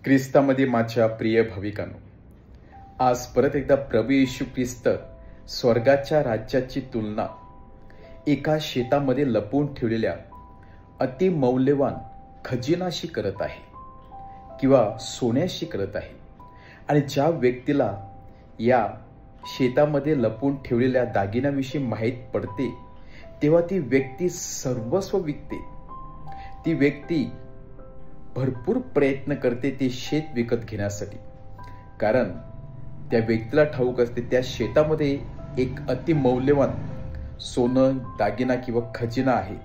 ख्रिस्तामध्ये माझ्या प्रिय भाविकांनो, आज परत एकदा प्रभू येशू ख्रिस्त स्वर्गाच्या राज्याची तुलना एका शेतामध्ये लपवून ठेवलेल्या अतिमौल्यवान खजिनाशी करत आहे किंवा सोन्याशी करत आहे. आणि ज्या व्यक्तीला या शेतामध्ये लपवून ठेवलेल्या दागिन्याविषयी माहीत पडते तेव्हा ती व्यक्ती सर्वस्व विकते. ती व्यक्ती भरपूर प्रयत्न करते ते शेत विकत घेण्यासाठी, कारण त्या व्यक्तीला ठाऊक असते त्या शेतामध्ये एक अतिमौल्यवान सोनं, दागिना किंवा खजिना आहे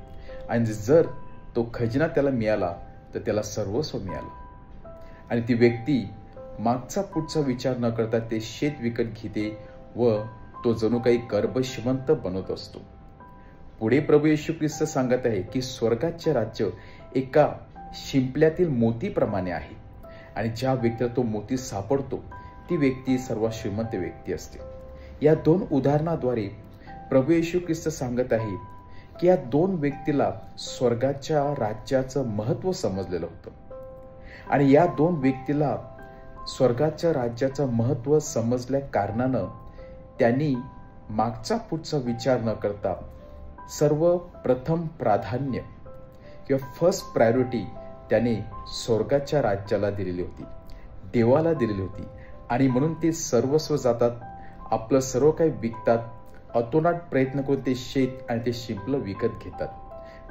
आणि जर तो खजिना त्याला मिळाला तर त्याला सर्वस्व मिळालं. आणि ती व्यक्ती मागचा पुढचा विचार न करता ते शेत विकत घेते व तो जणू काही गर्भश्रीमंत बनवत असतो. पुढे प्रभू येशू ख्रिस्त सांगत आहे की स्वर्गाचे राज्य एका शिंपल्यातील मोतीप्रमाणे आहे आणि ज्या व्यक्तीला तो मोती सापडतो ती व्यक्ती सर्वात श्रीमंत व्यक्ती असते. या दोन उदाहरणाद्वारे प्रभू येशू ख्रिस्त सांगत आहे की या दोन व्यक्तीला स्वर्गाच्या राज्याचं महत्त्व समजलेलं होतं आणि या दोन व्यक्तीला स्वर्गाच्या राज्याचं महत्त्व समजल्या कारणानं त्यांनी मागचा पुढचा विचार न करता सर्वप्रथम प्राधान्य किंवा फर्स्ट प्रायोरिटी त्याने स्वर्गाच्या राज्याला दिलेली होती, देवाला दिलेली होती. आणि म्हणून ते सर्वस्व जातात, आपलं सर्व काही विकतात, अतोनाट प्रयत्न करून ते शेत आणि ते शिंपलं विकत घेतात.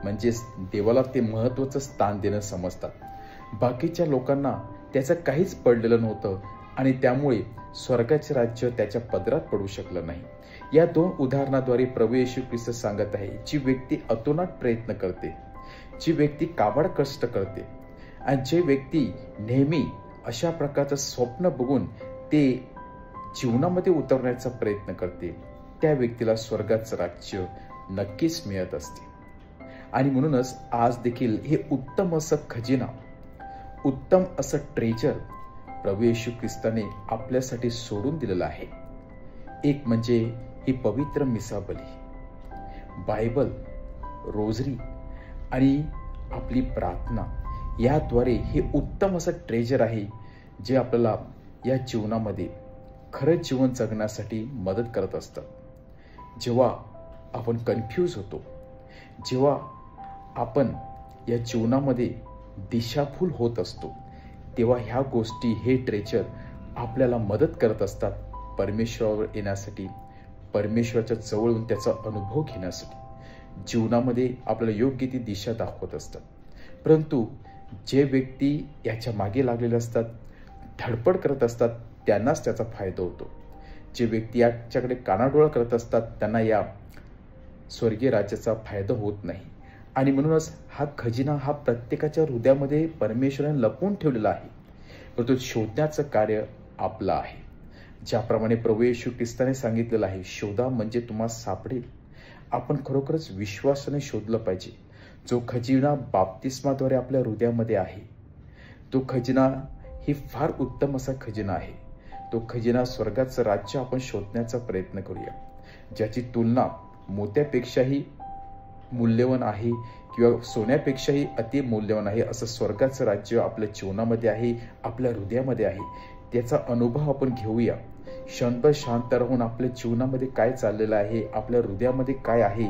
म्हणजेच देवाला ते महत्त्वाचं स्थान देणं समजतात. बाकीच्या लोकांना त्याचं काहीच पडलेलं नव्हतं आणि त्यामुळे स्वर्गाचे राज्य त्याच्या पदरात पडू शकलं नाही. या दोन उदाहरणाद्वारे प्रभू येशू ख्रिस्त सांगत आहे, जी व्यक्ती अतोनाट प्रयत्न करते, जी व्यक्ती काबाड कष्ट करते आणि जे व्यक्ती नेहमी अशा प्रकारचं स्वप्न बघून ते जीवनामध्ये उतरण्याचा प्रयत्न करते, त्या व्यक्तीला स्वर्गाचं राज्य नक्कीच मिळत असते. आणि म्हणूनच आज देखील हे उत्तम असं खजिना, उत्तम असं ट्रेजर प्रभू येशू ख्रिस्ताने आपल्यासाठी सोडून दिलेलं आहे. एक म्हणजे ही पवित्र मिसाबली, बायबल, रोजरी आणि आपली प्रार्थना. याद्वारे हे उत्तम असं ट्रेजर आहे जे आपल्याला या जीवनामध्ये खरं जीवन जगण्यासाठी मदत करत असतं. जेव्हा आपण कन्फ्यूज होतो, जेव्हा आपण या जीवनामध्ये दिशाभूल होत असतो, तेव्हा ह्या गोष्टी, हे ट्रेजर आपल्याला मदत करत असतात परमेश्वरावर येण्यासाठी, परमेश्वराच्या जवळ येऊन त्याचा अनुभव घेण्यासाठी. जीवनामध्ये आपल्याला योग्य ती दिशा दाखवत असतात. परंतु जे व्यक्ती याच्या मागे लागलेले असतात, धडपड करत असतात, त्यांनाच त्याचा फायदा होतो. जे व्यक्ती याच्याकडे कानाडोळा करत असतात त्यांना या स्वर्गीय राज्याचा फायदा होत नाही. आणि म्हणूनच हा खजिना हा प्रत्येकाच्या हृदयामध्ये परमेश्वराने लपवून ठेवलेला आहे, परंतु शोधण्याचं कार्य आपलं आहे. ज्याप्रमाणे प्रभू येशू ख्रिस्ताने सांगितलेलं आहे, शोधा म्हणजे तुम्हाला सापडेल. आपण खरोखरच विश्वासाने शोधलं पाहिजे. जो खजिना बाप्तिस्माद्वारे आपल्या हृदयामध्ये आहे, तो खजिना ही फार उत्तम असा खजिना आहे. तो खजिना स्वर्गाचं राज्य आपण शोधण्याचा प्रयत्न करूया, ज्याची तुलना मोत्यापेक्षाही मूल्यवान आहे किंवा सोन्यापेक्षाही अति मूल्यवान आहे. असं स्वर्गाचं राज्य आपल्या जीवनामध्ये आहे, आपल्या हृदयामध्ये आहे. त्याचा अनुभव आपण घेऊया. क्षणभर शांत राहून आपल्या जीवनामध्ये काय चाललेलं आहे, आपल्या हृदयामध्ये काय आहे,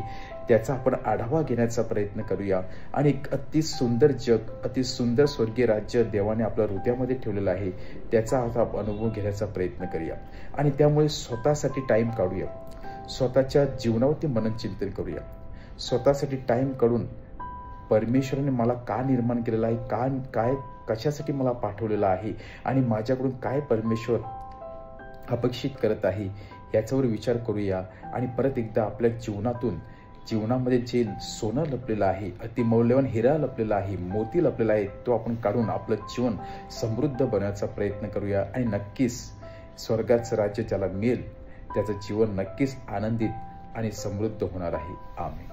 त्याचा आपण आढावा घेण्याचा प्रयत्न करूया. आणि एक अति सुंदर जग, अति सुंदर स्वर्गीय राज्य देवाने आपल्या हृदयामध्ये ठेवलेलं आहे, त्याचा आता अनुभव घेण्याचा प्रयत्न करूया. आणि त्यामुळे स्वतःसाठी टाइम काढूया, स्वतःच्या जीवनावरती मननचिंतन करूया. स्वतःसाठी टाइम काढून परमेश्वराने मला का निर्माण केलेलं आहे, काय कशासाठी मला पाठवलेलं आहे आणि माझ्याकडून काय परमेश्वर अपेक्षित करत आहे, याच्यावर विचार करूया. आणि परत एकदा आपल्या जीवनामध्ये जे सोनं लपलेलं आहे, अतिमौल्यवान हिरा लपलेला आहे, मोती लपलेला आहे, तो आपण काढून आपलं जीवन समृद्ध बनवण्याचा प्रयत्न करूया. आणि नक्कीच स्वर्गाचं राज्य ज्याला मिळेल त्याचं जीवन नक्कीच आनंदित आणि समृद्ध होणार आहे. आमेन.